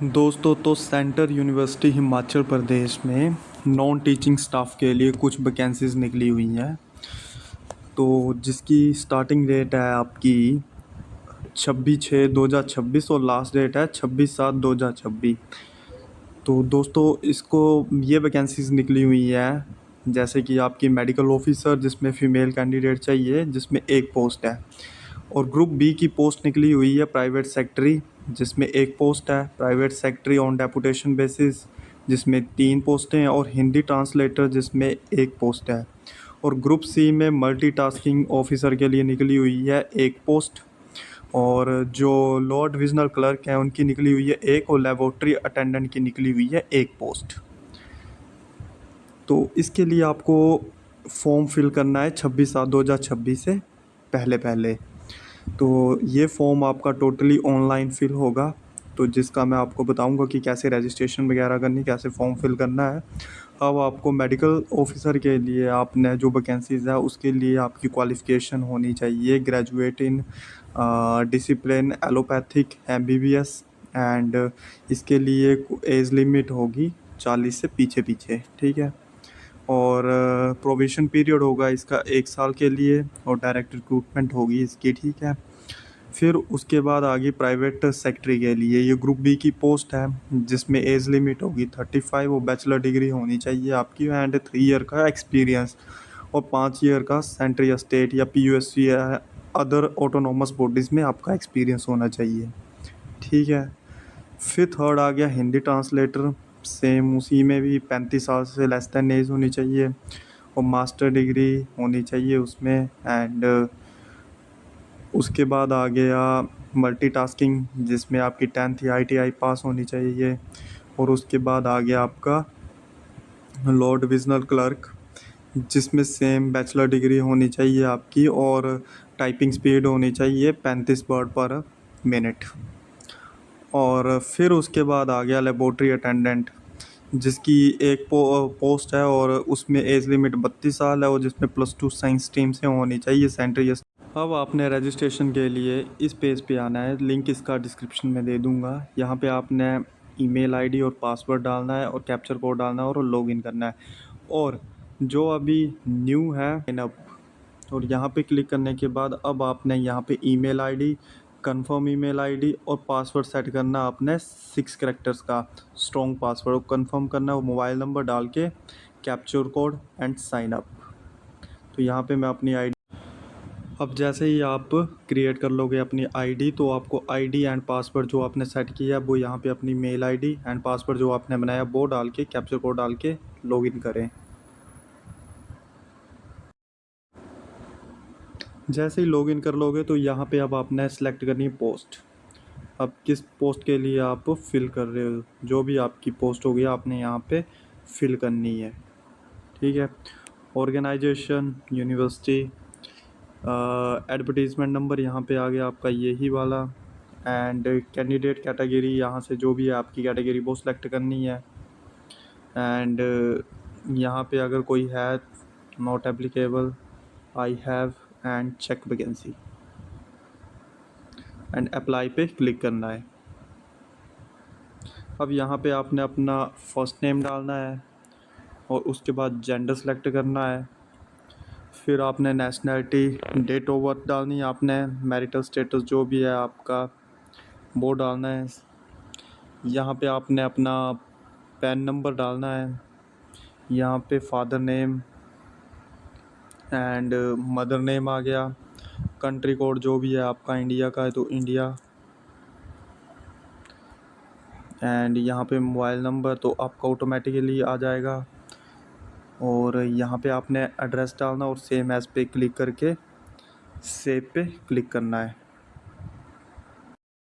दोस्तों तो centre university Himachal Pradesh में नॉन टीचिंग स्टाफ के लिए कुछ वैकेंसीज निकली हुई हैं। तो जिसकी स्टार्टिंग डेट है आपकी 26/6/2026 और लास्ट डेट है 26/7/2026। तो दोस्तों इसको ये वैकेंसीज निकली हुई हैं, जैसे कि आपकी मेडिकल ऑफिसर जिसमें फ़ीमेल कैंडिडेट चाहिए जिसमें एक पोस्ट है, और ग्रुप बी की पोस्ट निकली हुई है प्राइवेट सेक्रेटरी जिसमें एक पोस्ट है, private secretary on deputation basis जिसमें 3 पोस्टें हैं, और हिंदी ट्रांसलेटर जिसमें एक पोस्ट है। और ग्रुप सी में मल्टीटास्किंग ऑफिसर के लिए निकली हुई है एक पोस्ट, और जो लॉ डिविजनल क्लर्क हैं उनकी निकली हुई है एक, और लेबोरेटरी अटेंडेंट की निकली हुई है एक पोस्ट। तो इसके लिए आपको फॉर्म फिल करना है 26/7/2026 से पहले पहले। तो ये फॉर्म आपका टोटली ऑनलाइन फिल होगा, तो जिसका मैं आपको बताऊंगा कि कैसे रजिस्ट्रेशन वगैरह करनी, कैसे फॉर्म फिल करना है। अब आपको मेडिकल ऑफिसर के लिए आपने जो वैकेंसीज़ है उसके लिए आपकी क्वालिफ़िकेशन होनी चाहिए graduate in discipline allopathic MBBS, and इसके लिए एज लिमिट होगी 40 से पीछे पीछे, ठीक है। और प्रोबेशन पीरियड होगा इसका 1 साल के लिए, और डायरेक्ट रिक्रूटमेंट होगी इसकी, ठीक है। फिर उसके बाद आगे प्राइवेट सेक्रेटरी के लिए ये ग्रुप बी की पोस्ट है जिसमें एज लिमिट होगी 35, और बैचलर डिग्री होनी चाहिए आपकी, एंड 3 ईयर का एक्सपीरियंस, और 5 ईयर का सेंट्रल या स्टेट या PUSC या अदर ऑटोनोमस बॉडीज़ में आपका एक्सपीरियंस होना चाहिए, ठीक है। फिर थर्ड आ गया हिंदी ट्रांसलेटर, सेम उसी में भी 35 साल से लेस दैन एज होनी चाहिए, और मास्टर डिग्री होनी चाहिए उसमें। एंड उसके बाद आ गया मल्टीटास्किंग जिसमें आपकी 10th या ITI पास होनी चाहिए, और उसके बाद आ गया आपका लॉ डिविजनल क्लर्क जिसमें सेम बैचलर डिग्री होनी चाहिए आपकी, और टाइपिंग स्पीड होनी चाहिए 35 वर्ड पर मिनट। और फिर उसके बाद आ गया लेबोरेटरी अटेंडेंट जिसकी एक पोस्ट है, और उसमें एज लिमिट 32 साल है, और जिसमें +2 साइंस स्ट्रीम से होनी चाहिए सेंटर या। अब आपने रजिस्ट्रेशन के लिए इस पेज पे आना है, लिंक इसका डिस्क्रिप्शन में दे दूंगा। यहाँ पे आपने ईमेल आईडी और पासवर्ड डालना है, और कैप्चर कोड डालना है, और लॉगिन करना है। और जो अभी न्यू है अप, और यहाँ पे क्लिक करने के बाद अब आपने यहाँ पे email ID, confirm email ID और पासवर्ड सेट करना आपने 6 कैरेक्टर्स का स्ट्रॉन्ग पासवर्ड कंफर्म करना है, और मोबाइल नंबर डाल के captcha code and sign up. तो यहाँ पे मैं अपनी आईडी, अब जैसे ही आप क्रिएट कर लोगे अपनी आईडी, तो आपको आईडी एंड पासवर्ड जो आपने सेट किया है वो यहाँ पे अपनी मेल आईडी एंड पासवर्ड जो आपने बनाया वो डाल के कैप्चर कोड डाल के लॉगिन करें। जैसे ही लॉगिन कर लोगे तो यहाँ पे अब आपने सेलेक्ट करनी है पोस्ट। अब किस पोस्ट के लिए आप फिल कर रहे हो, जो भी आपकी पोस्ट होगी आपने यहाँ पे फिल करनी है, ठीक है। ऑर्गेनाइजेशन, यूनिवर्सिटी, एडवर्टीज़मेंट नंबर यहाँ पे आ गया आपका यही वाला, एंड कैंडिडेट कैटेगरी यहाँ से जो भी है आपकी कैटेगरी वो सिलेक्ट करनी है। एंड यहाँ पे अगर कोई है not applicable, I have and check vacancy, and apply पे क्लिक करना है। अब यहाँ पे आपने अपना फर्स्ट नेम डालना है, और उसके बाद जेंडर सेलेक्ट करना है। फिर आपने नेशनैलिटी, डेट ऑफ बर्थ डालनी है, आपने मैरिटल स्टेटस जो भी है आपका वो डालना है। यहाँ पे आपने अपना पैन नंबर डालना है, यहाँ पे father name and mother name आ गया। कंट्री कोड जो भी है आपका इंडिया का है तो इंडिया, एंड यहाँ पे मोबाइल नंबर तो आपका ऑटोमेटिकली आ जाएगा। और यहाँ पे आपने एड्रेस डालना, और सेम एज पे क्लिक करके सेव पे क्लिक करना है।